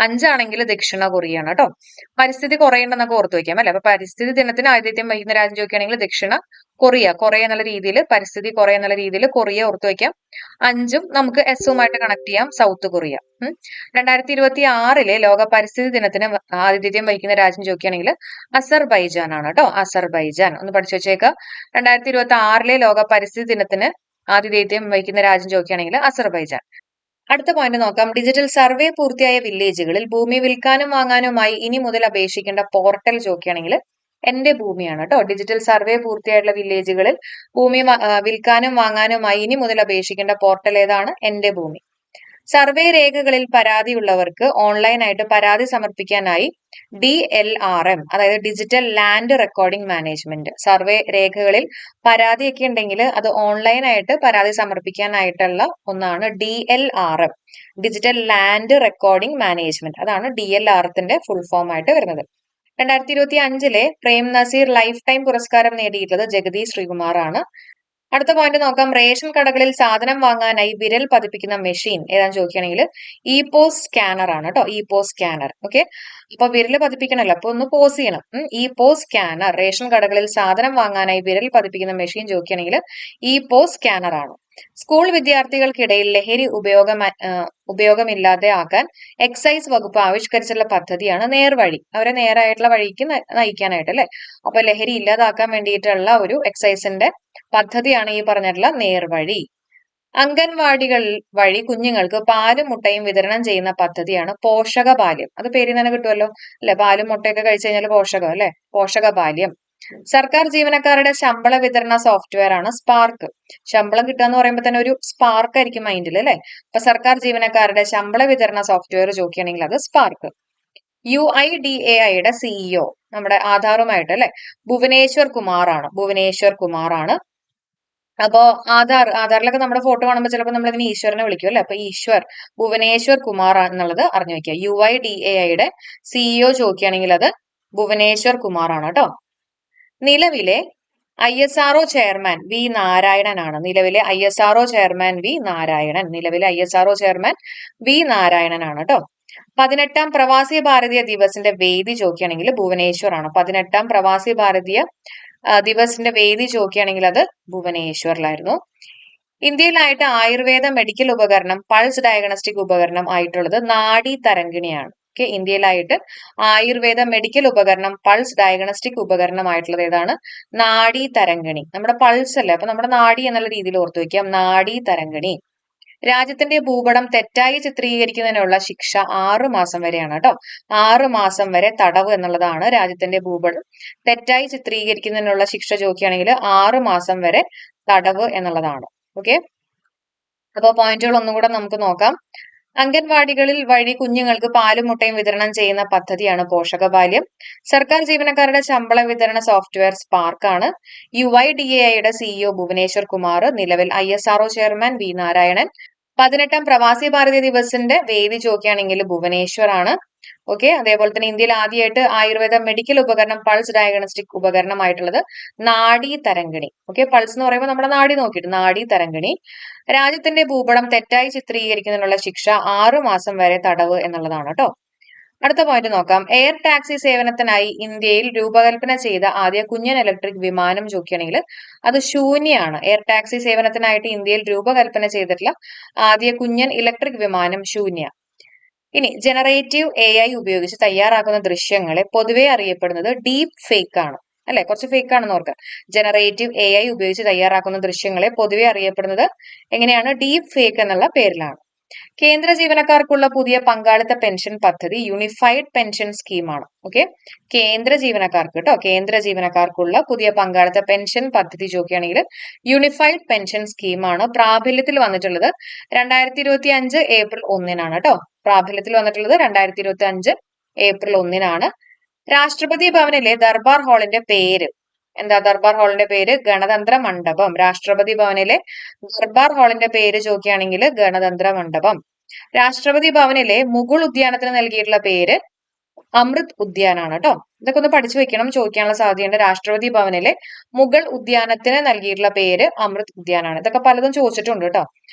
S1: 5 ആണെങ്കിൽ ദക്ഷിണ കൊറിയ ആണ് കേട്ടോ. പരിസ്ഥിതി കുറയുണ്ടെന്നൊക്കെ ഓർത്തു വെക്കാം അല്ലെ. അപ്പൊ പരിസ്ഥിതി ദിനത്തിന് ആതിഥേയത്വം വഹിക്കുന്ന രാജ്യം ചോദിക്കുകയാണെങ്കിൽ ദക്ഷിണ കൊറിയ എന്നുള്ള രീതിയിൽ, പരിസ്ഥിതി കൊറിയ എന്നുള്ള രീതിയിൽ കൊറിയ ഓർത്തു വെക്കാം. 5 നമുക്ക് എസുമായിട്ട് കണക്ട് ചെയ്യാം, സൗത്ത് കൊറിയ. 2026 ലോക പരിസ്ഥിതി ദിനത്തിന് ആതിഥേയത്വം വഹിക്കുന്ന രാജ്യം ചോദിക്കുകയാണെങ്കിൽ അസർബൈജാൻ ആണ് കേട്ടോ. അസർബൈജാൻ ഒന്ന് പഠിച്ചു വെച്ചേക്ക. 2026 ലോക പരിസ്ഥിതി ദിനത്തിന് ആതിഥേയത്വം വഹിക്കുന്ന രാജ്യം ചോദിക്കുകയാണെങ്കിൽ അസർബൈജാൻ. അടുത്ത പോയിന്റ് നോക്കാം. ഡിജിറ്റൽ സർവേ പൂർത്തിയായ വില്ലേജുകളിൽ ഭൂമി വിൽക്കാനും വാങ്ങാനുമായി ഇനി മുതൽ അപേക്ഷിക്കേണ്ട പോർട്ടൽ ചോദിക്കുകയാണെങ്കിൽ എന്റെ ഭൂമിയാണ് കേട്ടോ. ഡിജിറ്റൽ സർവേ പൂർത്തിയായിട്ടുള്ള വില്ലേജുകളിൽ ഭൂമി വിൽക്കാനും വാങ്ങാനുമായി ഇനി മുതൽ അപേക്ഷിക്കേണ്ട പോർട്ടൽ ഏതാണ്? എന്റെ ഭൂമി. സർവേ രേഖകളിൽ പരാതിയുള്ളവർക്ക് ഓൺലൈനായിട്ട് പരാതി സമർപ്പിക്കാനായി DLRM, അതായത് digital land recording management. Survey രേഖകളിൽ പരാതിയൊക്കെ ഉണ്ടെങ്കിൽ അത് ഓൺലൈനായിട്ട് പരാതി സമർപ്പിക്കാനായിട്ടുള്ള ഒന്നാണ് DLRM, digital land recording management. അതാണ് DLRത്തിന്റെ ഫുൾ ഫോം ആയിട്ട് വരുന്നത്. 2025 പ്രേം നസീർ ലൈഫ് ടൈം പുരസ്കാരം നേടിയിട്ടുള്ളത് ജഗദീഷ് ശ്രീകുമാർ ആണ്. അടുത്ത പോയിന്റ് നോക്കാം. റേഷൻ കടകളിൽ സാധനം വാങ്ങാനായി വിരൽ പതിപ്പിക്കുന്ന മെഷീൻ ഏതാന്ന് ചോദിക്കുകയാണെങ്കിൽ ഇപോസ് സ്കാനർ ആണ് കേട്ടോ. EPOS scanner. ഓക്കെ, അപ്പൊ വിരൽ പതിപ്പിക്കണല്ലോ, അപ്പൊ ഒന്ന് പോസ് ചെയ്യണം. EPOS scanner. റേഷൻ കടകളിൽ സാധനം വാങ്ങാനായി വിരൽ പതിപ്പിക്കുന്ന മെഷീൻ ചോദിക്കുകയാണെങ്കിൽ ഇപോസ് സ്കാനർ ആണ്. സ്കൂൾ വിദ്യാർത്ഥികൾക്കിടയിൽ ലഹരി ഉപയോഗമില്ലാതെ ആക്കാൻ എക്സൈസ് വകുപ്പ് ആവിഷ്കരിച്ചുള്ള പദ്ധതിയാണ് നേർവഴി. അവരെ നേരായിട്ടുള്ള വഴിക്ക് നയിക്കാനായിട്ട് അല്ലെ. അപ്പൊ ലഹരി ഇല്ലാതാക്കാൻ വേണ്ടിയിട്ടുള്ള ഒരു എക്സൈസിന്റെ പദ്ധതിയാണ് ഈ പറഞ്ഞിട്ടുള്ള നേർവഴി. അംഗൻവാടികൾ വഴി കുഞ്ഞുങ്ങൾക്ക് പാലും മുട്ടയും വിതരണം ചെയ്യുന്ന പദ്ധതിയാണ് പോഷകബാല്യം. അത് പേരിൽ തന്നെ കിട്ടുമല്ലോ അല്ലെ. പാലും മുട്ടയൊക്കെ കഴിച്ചു കഴിഞ്ഞാൽ പോഷകം അല്ലെ, പോഷകബാല്യം. സർക്കാർ ജീവനക്കാരുടെ ശമ്പള വിതരണ സോഫ്റ്റ്വെയർ ആണ് സ്പാർക്ക്. ശമ്പളം കിട്ടുക എന്ന് പറയുമ്പോൾ തന്നെ ഒരു സ്പാർക്ക് ആയിരിക്കും മൈൻഡിൽ അല്ലെ. അപ്പൊ സർക്കാർ ജീവനക്കാരുടെ ശമ്പള വിതരണ സോഫ്റ്റ്വെയർ ചോദിക്കുകയാണെങ്കിൽ അത് സ്പാർക്ക്. UIDAIയുടെ CEO നമ്മുടെ ആധാറുമായിട്ട് അല്ലെ ഭുവനേശ്വർ കുമാർ ആണ്. അപ്പോ ആധാറിലൊക്കെ നമ്മുടെ ഫോട്ടോ കാണുമ്പോൾ ചിലപ്പോൾ നമ്മൾ ഇങ്ങനെ ഈശ്വരനെ വിളിക്കും അല്ലെ. അപ്പൊ ഭുവനേശ്വർ കുമാർ എന്നുള്ളത് അറിഞ്ഞു വെക്കുക. UIDAIയുടെ CEO ചോദിക്കുകയാണെങ്കിൽ അത് ഭുവനേശ്വർ കുമാർ ആണ് കേട്ടോ. നിലവിലെ ISRO ചെയർമാൻ വി നാരായണൻ ആണ്. നിലവിലെ ISRO ചെയർമാൻ വി നാരായണൻ ആണ് കേട്ടോ. 18ാം പ്രവാസി ഭാരതീയ ദിവസിന്റെ വേദി ചോദിക്കുകയാണെങ്കിൽ ഭുവനേശ്വർ ആണ്. 18ാം പ്രവാസി ഭാരതീയ ദിവസിന്റെ വേദി ചോദിക്കുകയാണെങ്കിൽ അത് ഭുവനേശ്വറിലായിരുന്നു. ഇന്ത്യയിലായിട്ട് ആയുർവേദ മെഡിക്കൽ ഉപകരണം, പൾസ് ഡയഗ്നോസ്റ്റിക് ഉപകരണം ആയിട്ടുള്ളത് നാഡി തരംഗിണിയാണ്. ഓക്കെ, ഇന്ത്യയിലായിട്ട് ആയുർവേദ മെഡിക്കൽ ഉപകരണം, പൾസ് ഡയഗ്നോസ്റ്റിക് ഉപകരണമായിട്ടുള്ളത് ഏതാണ്? നാഡി തരംഗിണി. നമ്മുടെ പൾസ് അല്ലേ, അപ്പൊ നമ്മുടെ നാഡി എന്നുള്ള രീതിയിൽ ഓർത്തു വെക്കാം, നാഡി തരംഗിണി. രാജ്യത്തിന്റെ ഭൂപടം തെറ്റായി ചിത്രീകരിക്കുന്നതിനുള്ള ശിക്ഷ 6 മാസം വരെയാണ് കേട്ടോ. 6 മാസം വരെ തടവ് എന്നുള്ളതാണ് രാജ്യത്തിന്റെ ഭൂപടം തെറ്റായി ചിത്രീകരിക്കുന്നതിനുള്ള ശിക്ഷ ചോദിക്കുകയാണെങ്കിൽ 6 മാസം വരെ തടവ് എന്നുള്ളതാണ്. ഓക്കെ, അപ്പൊ പോയിന്റുകൾ ഒന്നും കൂടെ നമുക്ക് നോക്കാം. അംഗൻവാടികളിൽ വഴി കുഞ്ഞുങ്ങൾക്ക് പാലും മുട്ടയും വിതരണം ചെയ്യുന്ന പദ്ധതിയാണ് പോഷകബാല്യം. സർക്കാർ ജീവനക്കാരുടെ ശമ്പള വിതരണ സോഫ്റ്റ്വെയർ സ്പാർക്ക് ആണ്. UIDAIയുടെ CEO ഭുവനേശ്വർ കുമാർ. നിലവിൽ ISRO chairman V Narayanan. 18ാം Pravasi Bharatiya ദിവസിന്റെ വേദി ചോദിക്കുകയാണെങ്കിൽ ഭുവനേശ്വർ ആണ്. ഓക്കെ, അതേപോലെ തന്നെ ഇന്ത്യയിൽ ആദ്യമായിട്ട് ആയുർവേദ മെഡിക്കൽ ഉപകരണം, പൾസ് ഡയഗ്നോസ്റ്റിക് ഉപകരണമായിട്ടുള്ളത് നാഡി തരംഗിണി. ഓക്കെ, പൾസ് എന്ന് പറയുമ്പോൾ നമ്മുടെ നാഡി നോക്കിയിട്ട് നാഡി തരംഗിണി. രാജ്യത്തിന്റെ ഭൂപടം തെറ്റായി ചിത്രീകരിക്കുന്നതിനുള്ള ശിക്ഷ 6 മാസം വരെ തടവ് എന്നുള്ളതാണ് കേട്ടോ. അടുത്ത പോയിന്റ് നോക്കാം. എയർ ടാക്സി സേവനത്തിനായി ഇന്ത്യയിൽ രൂപകൽപ്പന ചെയ്ത ആദ്യ കുഞ്ഞൻ ഇലക്ട്രിക് വിമാനം ചോദിക്കുകയാണെങ്കിൽ അത് ശൂന്യാണ്. എയർ ടാക്സി സേവനത്തിനായിട്ട് ഇന്ത്യയിൽ രൂപകൽപ്പന ചെയ്തിട്ടുള്ള ആദ്യ കുഞ്ഞൻ ഇലക്ട്രിക് വിമാനം ശൂന്യ. ഇനി ജനറേറ്റീവ് AI ഉപയോഗിച്ച് തയ്യാറാക്കുന്ന ദൃശ്യങ്ങളെ പൊതുവെ അറിയപ്പെടുന്നത് ഡീപ് ഫേക്ക് ആണ് അല്ലെ. കുറച്ച് ഫേക്ക് ആണെന്ന് ഓർക്കുക. ജനറേറ്റീവ് AI ഉപയോഗിച്ച് തയ്യാറാക്കുന്ന ദൃശ്യങ്ങളെ പൊതുവെ അറിയപ്പെടുന്നത് എങ്ങനെയാണ്? ഡീപ് ഫേക്ക് എന്നുള്ള പേരിലാണ്. കേന്ദ്ര ജീവനക്കാർക്കുള്ള പുതിയ പങ്കാളിത്ത പെൻഷൻ പദ്ധതി യൂണിഫൈഡ് പെൻഷൻ സ്കീമാണ്. ഓക്കെ, കേന്ദ്ര ജീവനക്കാർക്കുള്ള പുതിയ പങ്കാളിത്ത പെൻഷൻ പദ്ധതി ചോദിക്കുകയാണെങ്കിൽ യൂണിഫൈഡ് പെൻഷൻ സ്കീമാണ്. പ്രാബല്യത്തിൽ വന്നിട്ടുള്ളത് 2025 ഏപ്രിൽ 1-നാണ് കേട്ടോ. പ്രാബല്യത്തിൽ വന്നിട്ടുള്ളത് 2025 ഏപ്രിൽ 1-നാണ്. രാഷ്ട്രപതി ഭവനിലെ ദർബാർ ഹാളിന്റെ പേര് എന്താ? ദർബാർ ഹാളിന്റെ പേര് ഗണതന്ത്ര മണ്ഡപം. രാഷ്ട്രപതി ഭവനിലെ ദർബാർ ഹാളിന്റെ പേര് ചോദിക്കുകയാണെങ്കിൽ ഗണതന്ത്ര മണ്ഡപം. രാഷ്ട്രപതി ഭവനിലെ മുഗൾ ഉദ്യാനത്തിന് നൽകിയിട്ടുള്ള പേര് അമൃത് ഉദ്യാനാണ് കേട്ടോ. ഇതൊക്കെ ഒന്ന് പഠിച്ചു വെക്കണം, ചോദിക്കാനുള്ള സാധ്യതയുണ്ട്. രാഷ്ട്രപതി ഭവനിലെ മുഗൾ ഉദ്യാനത്തിന് നൽകിയിട്ടുള്ള പേര് അമൃത് ഉദ്യാനാണ്. ഇതൊക്കെ പലതും ചോദിച്ചിട്ടുണ്ട് കേട്ടോ.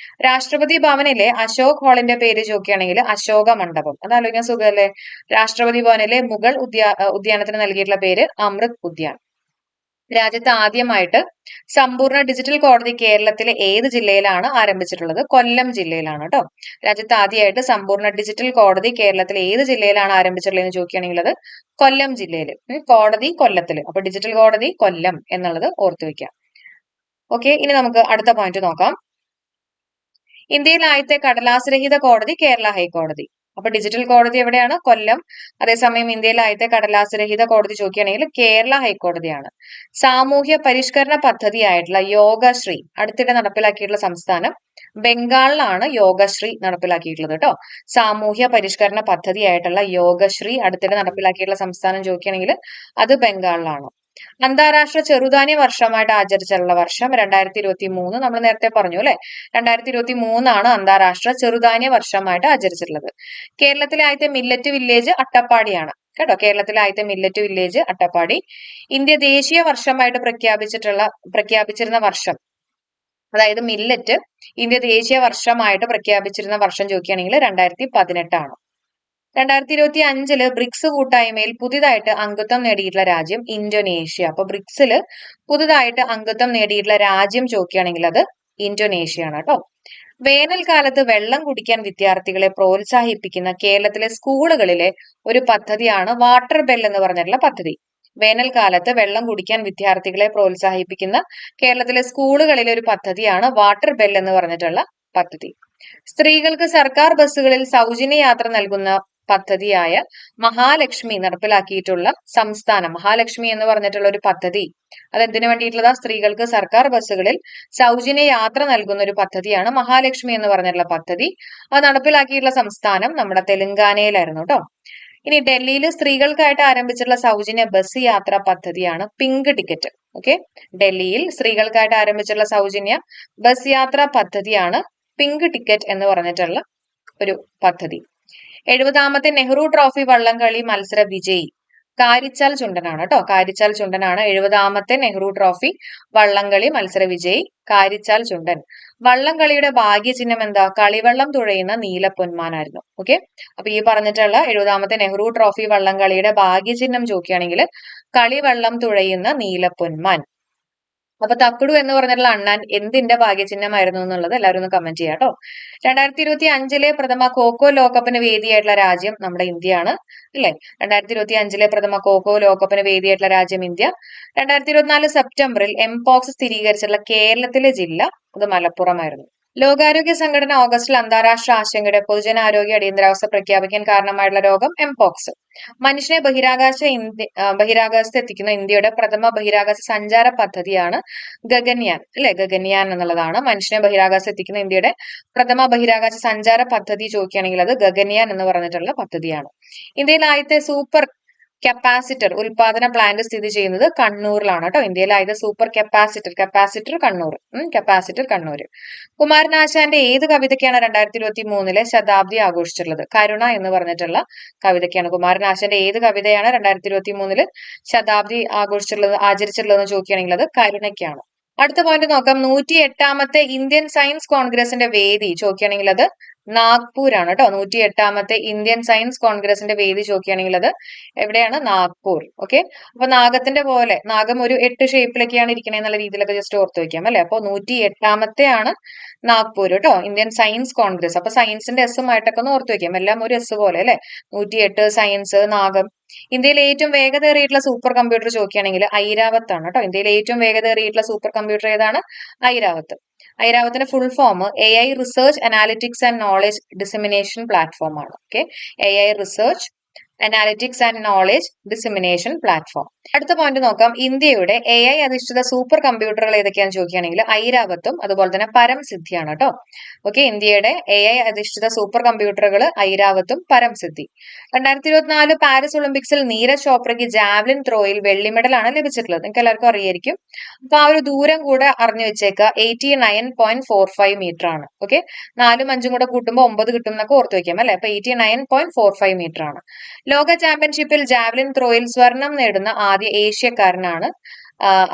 S1: രാഷ്ട്രപതി ഭവനിലെ അശോക് ഹാളിന്റെ പേര് ചോദിക്കുകയാണെങ്കിൽ അശോക മണ്ഡപം. അത് ആലോചിക്കാൻ സുഖമല്ലേ. രാഷ്ട്രപതി ഭവനിലെ മുഗൾ ഉദ്യാനത്തിന് നൽകിയിട്ടുള്ള പേര് അമൃത് ഉദ്യാൻ. രാജ്യത്ത് ആദ്യമായിട്ട് സമ്പൂർണ്ണ ഡിജിറ്റൽ കോടതി കേരളത്തിലെ ഏത് ജില്ലയിലാണ് ആരംഭിച്ചിട്ടുള്ളത്? കൊല്ലം ജില്ലയിലാണ് കേട്ടോ. രാജ്യത്ത് ആദ്യമായിട്ട് സമ്പൂർണ്ണ ഡിജിറ്റൽ കോടതി കേരളത്തിലെ ഏത് ജില്ലയിലാണ് ആരംഭിച്ചിട്ടുള്ളത് എന്ന് ചോദിക്കുകയാണെങ്കിൽ അത് കൊല്ലം ജില്ലയിൽ. കോടതി കൊല്ലത്തില്. അപ്പൊ ഡിജിറ്റൽ കോടതി കൊല്ലം എന്നുള്ളത് ഓർത്തു വെക്കാം. ഓക്കെ, ഇനി നമുക്ക് അടുത്ത പോയിന്റ് നോക്കാം. ഇന്ത്യയിൽ ആദ്യത്തെ കടലാസ് രഹിത കോടതി കേരള ഹൈക്കോടതി. അപ്പൊ ഡിജിറ്റൽ കോടതി എവിടെയാണ്? കൊല്ലം. അതേസമയം ഇന്ത്യയിൽ ആദ്യത്തെ കടലാസ് രഹിത കോടതി ചോദിക്കുകയാണെങ്കിൽ കേരള ഹൈക്കോടതിയാണ്. സാമൂഹ്യ പരിഷ്കരണ പദ്ധതിയായിട്ടുള്ള യോഗശ്രീ അടുത്തിടെ നടപ്പിലാക്കിയിട്ടുള്ള സംസ്ഥാനം ബംഗാളിലാണ് യോഗശ്രീ നടപ്പിലാക്കിയിട്ടുള്ളത് കേട്ടോ. സാമൂഹ്യ പരിഷ്കരണ പദ്ധതിയായിട്ടുള്ള യോഗശ്രീ അടുത്തിടെ നടപ്പിലാക്കിയിട്ടുള്ള സംസ്ഥാനം ചോദിക്കുകയാണെങ്കിൽ അത് ബംഗാളിലാണ്. അന്താരാഷ്ട്ര ചെറുധാന്യ വർഷമായിട്ട് ആചരിച്ചിട്ടുള്ള വർഷം 2023. നമ്മൾ നേരത്തെ പറഞ്ഞു അല്ലെ, 2023 അന്താരാഷ്ട്ര ചെറുധാന്യ വർഷമായിട്ട് ആചരിച്ചിട്ടുള്ളത്. കേരളത്തിലെ ആദ്യത്തെ മില്ലറ്റ് വില്ലേജ് അട്ടപ്പാടിയാണ് കേട്ടോ. കേരളത്തിലെ ആദ്യത്തെ മില്ലറ്റ് വില്ലേജ് അട്ടപ്പാടി. ഇന്ത്യ ദേശീയ വർഷമായിട്ട് പ്രഖ്യാപിച്ചിരുന്ന വർഷം, അതായത് മില്ലറ്റ് ഇന്ത്യ ദേശീയ വർഷമായിട്ട് പ്രഖ്യാപിച്ചിരുന്ന വർഷം ചോദിക്കുകയാണെങ്കിൽ 2018. 2025 ബ്രിക്സ് കൂട്ടായ്മയിൽ പുതിയതായിട്ട് അംഗത്വം നേടിയിട്ടുള്ള രാജ്യം ഇന്തോനേഷ്യ. അപ്പൊ ബ്രിക്സിൽ പുതുതായിട്ട് അംഗത്വം നേടിയിട്ടുള്ള രാജ്യം ചോദിക്കുകയാണെങ്കിൽ അത് ഇന്തോനേഷ്യയാണ് കേട്ടോ. വേനൽക്കാലത്ത് വെള്ളം കുടിക്കാൻ വിദ്യാർത്ഥികളെ പ്രോത്സാഹിപ്പിക്കുന്ന കേരളത്തിലെ സ്കൂളുകളിലെ ഒരു പദ്ധതിയാണ് വാട്ടർ ബെൽ എന്ന് പറഞ്ഞിട്ടുള്ള പദ്ധതി. വേനൽക്കാലത്ത് വെള്ളം കുടിക്കാൻ വിദ്യാർത്ഥികളെ പ്രോത്സാഹിപ്പിക്കുന്ന കേരളത്തിലെ സ്കൂളുകളിലെ ഒരു പദ്ധതിയാണ് വാട്ടർ ബെൽ എന്ന് പറഞ്ഞിട്ടുള്ള പദ്ധതി. സ്ത്രീകൾക്ക് സർക്കാർ ബസ്സുകളിൽ സൗജന്യ യാത്ര നൽകുന്ന പദ്ധതിയായ മഹാലക്ഷ്മി നടപ്പിലാക്കിയിട്ടുള്ള സംസ്ഥാനം. മഹാലക്ഷ്മി എന്ന് പറഞ്ഞിട്ടുള്ള ഒരു പദ്ധതി അതെന്തിനു വേണ്ടിയിട്ടുള്ളതാ? സ്ത്രീകൾക്ക് സർക്കാർ ബസ്സുകളിൽ സൗജന്യ യാത്ര നൽകുന്ന ഒരു പദ്ധതിയാണ് മഹാലക്ഷ്മി എന്ന് പറഞ്ഞിട്ടുള്ള പദ്ധതി. അത് നടപ്പിലാക്കിയിട്ടുള്ള സംസ്ഥാനം നമ്മുടെ തെലങ്കാനയിലായിരുന്നു കേട്ടോ. ഇനി ഡൽഹിയിൽ സ്ത്രീകൾക്കായിട്ട് ആരംഭിച്ചിട്ടുള്ള സൗജന്യ ബസ് യാത്രാ പദ്ധതിയാണ് പിങ്ക് ടിക്കറ്റ്. ഓക്കെ, ഡൽഹിയിൽ സ്ത്രീകൾക്കായിട്ട് ആരംഭിച്ചിട്ടുള്ള സൗജന്യ ബസ് യാത്രാ പദ്ധതിയാണ് പിങ്ക് ടിക്കറ്റ് എന്ന് പറഞ്ഞിട്ടുള്ള ഒരു പദ്ധതി. 70ാമത്തെ നെഹ്റു ട്രോഫി വള്ളംകളി മത്സര വിജയി കാരിച്ചാൽ ചുണ്ടനാണ് കേട്ടോ. കാരിച്ചാൽ ചുണ്ടനാണ് 70ാമത്തെ നെഹ്റു ട്രോഫി വള്ളംകളി മത്സര വിജയി കാരിച്ചാൽ ചുണ്ടൻ. വള്ളംകളിയുടെ ഭാഗ്യചിഹ്നം എന്താ? കളിവെള്ളം തുഴയുന്ന നീലപ്പൊന്മാനായിരുന്നു. ഓക്കെ, അപ്പൊ ഈ പറഞ്ഞിട്ടുള്ള 70ാമത്തെ നെഹ്റു ട്രോഫി വള്ളംകളിയുടെ ഭാഗ്യചിഹ്നം ചോദിക്കുകയാണെങ്കിൽ കളിവെള്ളം തുഴയുന്ന നീലപ്പൊന്മാൻ. അപ്പൊ തക്കുടു എന്ന് പറഞ്ഞിട്ടുള്ള അണ്ണാൻ എന്തിന്റെ ഭാഗ്യചിഹ്നമായിരുന്നു എന്നുള്ളത് എല്ലാവരും ഒന്ന് കമന്റ് ചെയ്യാം കേട്ടോ. 2025 പ്രഥമ ഖോഖോ ലോകകപ്പിന് വേദിയായിട്ടുള്ള രാജ്യം നമ്മുടെ ഇന്ത്യയാണ് അല്ലെ. 2025 പ്രഥമ ഖോഖോ ലോകകപ്പിന് വേദിയായിട്ടുള്ള രാജ്യം ഇന്ത്യ. 2024 സെപ്റ്റംബറിൽ എംപോക്സ് സ്ഥിരീകരിച്ചിട്ടുള്ള കേരളത്തിലെ ജില്ല അത് മലപ്പുറമായിരുന്നു. ലോകാരോഗ്യ സംഘടന ഓഗസ്റ്റിൽ അന്താരാഷ്ട്ര ആശങ്കയുടെ പൊതുജനാരോഗ്യ അടിയന്തരാവസ്ഥ പ്രഖ്യാപിക്കാൻ കാരണമായിട്ടുള്ള രോഗം എംപോക്സ്. മനുഷ്യനെ ബഹിരാകാശത്ത് എത്തിക്കുന്ന ഇന്ത്യയുടെ പ്രഥമ ബഹിരാകാശ സഞ്ചാര പദ്ധതിയാണ് ഗഗൻയാൻ അല്ലെ. ഗഗൻയാൻ എന്നുള്ളതാണ് മനുഷ്യനെ ബഹിരാകാശത്ത് എത്തിക്കുന്ന ഇന്ത്യയുടെ പ്രഥമ ബഹിരാകാശ സഞ്ചാര പദ്ധതി ചോദിക്കുകയാണെങ്കിൽ അത് ഗഗൻയാൻ എന്ന് പറഞ്ഞിട്ടുള്ള പദ്ധതിയാണ്. ഇന്ത്യയിൽ ആദ്യത്തെ സൂപ്പർ കപ്പാസിറ്റർ ഉൽപാദന പ്ലാന്റ് സ്ഥിതി ചെയ്യുന്നത് കണ്ണൂരിലാണ് കേട്ടോ. ഇന്ത്യയിലെ ആദ്യത്തെ സൂപ്പർ കപ്പാസിറ്റർ കണ്ണൂർ. കുമാരനാശാന്റെ ഏത് കവിതയ്ക്കാണ് 2023 ശതാബ്ദി ആഘോഷിച്ചിട്ടുള്ളത്? കരുണ എന്ന് പറഞ്ഞിട്ടുള്ള കവിതയ്ക്കാണ്. കുമാരനാശാന്റെ ഏത് കവിതയാണ് 2023 ശതാബ്ദി ആചരിച്ചിട്ടുള്ളതെന്ന് ചോദിക്കുകയാണെങ്കിൽ അത് കരുണയ്ക്കാണ്. അടുത്ത പോയിന്റ് നോക്കാം. 108ാമത്തെ ഇന്ത്യൻ സയൻസ് കോൺഗ്രസിന്റെ വേദി ചോദിക്കുകയാണെങ്കിൽ അത് നാഗ്പൂർ ആണ് കേട്ടോ. 108ാമത്തെ ഇന്ത്യൻ സയൻസ് കോൺഗ്രസിന്റെ വേദി ചോദിക്കുകയാണെങ്കിൽ അത് എവിടെയാണ്? നാഗ്പൂർ. ഓക്കെ, അപ്പൊ നാഗത്തിന്റെ പോലെ നാഗം ഒരു 8 ഷേപ്പിലൊക്കെയാണ് ഇരിക്കണേ എന്നുള്ള രീതിയിലൊക്കെ ജസ്റ്റ് ഓർത്ത് വെക്കാം അല്ലെ. അപ്പൊ 108ാമത്തെ ആണ് നാഗ്പൂർ കേട്ടോ, ഇന്ത്യൻ സയൻസ് കോൺഗ്രസ്. അപ്പൊ സയൻസിന്റെ എസ്സുമായിട്ടൊക്കെ ഒന്ന് ഓർത്ത് വെക്കാം, എല്ലാം ഒരു എസ് പോലെ അല്ലെ. 108 സയൻസ് നാഗം. ഇന്ത്യയിലെ ഏറ്റവും വേഗതയേറിയിട്ടുള്ള സൂപ്പർ കമ്പ്യൂട്ടർ ചോദിക്കുകയാണെങ്കിൽ ഐരാവത്ത് ആണ് കേട്ടോ. ഇന്ത്യയിലെ ഏറ്റവും വേഗതയേറിയിട്ടുള്ള സൂപ്പർ കമ്പ്യൂട്ടർ ഏതാണ്? ഐരാവത്ത്. ഐരാവത്തിന്റെ full form AI research analytics and knowledge dissemination platform ആണ്. Okay, AI research analytics and knowledge dissemination platform. അടുത്ത പോയിന്റ് നോക്കാം. ഇന്ത്യയുടെ AI അധിഷ്ഠിത സൂപ്പർ കമ്പ്യൂട്ടറുകൾ ഏതൊക്കെയാണെന്ന് ചോദിക്കുകയാണെങ്കിൽ ഐരാവത്തും അതുപോലെ തന്നെ പരംസിദ്ധിയാണ് കേട്ടോ. ഓക്കെ, ഇന്ത്യയുടെ AI അധിഷ്ഠിത സൂപ്പർ കമ്പ്യൂട്ടറുകൾ ഐരാവത്തും പരംസിദ്ധി. 2024 പാരീസ് ഒളിമ്പിക്സിൽ നീരജ് ചോപ്രയ്ക്ക് ജാവലിൻ ത്രോയിൽ വെള്ളി മെഡലാണ് ലഭിച്ചിട്ടുള്ളത്. നിങ്ങൾക്ക് എല്ലാവർക്കും അറിയായിരിക്കും. അപ്പൊ ആ ഒരു ദൂരം കൂടെ അറിഞ്ഞു വെച്ചേക്കുക. 89.45 മീറ്റർ ആണ്. ഓക്കെ, 4ഉം 5ഉം കൂടെ കൂട്ടുമ്പോൾ 9 കിട്ടും എന്നൊക്കെ ഓർത്ത് വെക്കാം അല്ലെ. അപ്പൊ 89.45 മീറ്റർ ആണ്. ലോക ചാമ്പ്യൻഷിപ്പിൽ ജാവലിൻ ത്രോയിൽ സ്വർണം നേടുന്ന ആദ്യ ഏഷ്യക്കാരനാണ്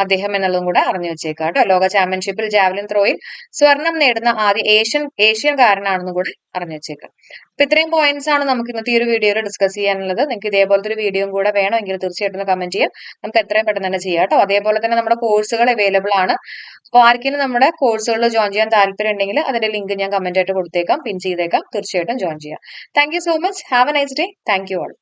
S1: അദ്ദേഹം എന്നുള്ളതും കൂടെ അറിഞ്ഞു വെച്ചേക്കുക കേട്ടോ. ലോക ചാമ്പ്യൻഷിപ്പിൽ ജാവലിൻ ത്രോയിൽ സ്വർണം നേടുന്ന ആദ്യ ഏഷ്യൻകാരനാണെന്നും കൂടെ അറിഞ്ഞു വെച്ചേക്കുക. അപ്പൊ ഇത്രയും പോയിന്റ്സ് ആണ് നമുക്ക് ഇന്നത്തെ ഈ ഒരു വീഡിയോയിൽ ഡിസ്കസ് ചെയ്യാനുള്ളത്. നിങ്ങൾക്ക് ഇതേപോലത്തെ ഒരു വീഡിയോയും കൂടെ വേണമെങ്കിൽ തീർച്ചയായിട്ടും കമന്റ് ചെയ്യാം. നമുക്ക് എത്രയും പെട്ടെന്ന് തന്നെ ചെയ്യാം കേട്ടോ. അതേപോലെ തന്നെ നമ്മുടെ കോഴ്സുകൾ അവൈലബിൾ ആണ്. അപ്പോൾ ആർക്കെങ്കിലും നമ്മുടെ കോഴ്സുകളിൽ ജോയിൻ ചെയ്യാൻ താല്പര്യം ഉണ്ടെങ്കിൽ അതിന്റെ ലിങ്ക് ഞാൻ കമന്റ് ആയിട്ട് കൊടുത്തേക്കാം, പിൻ ചെയ്തേക്കാം. തീർച്ചയായിട്ടും ജോയിൻ ചെയ്യാം. Thank you so much. Have A nice day. Thank you all.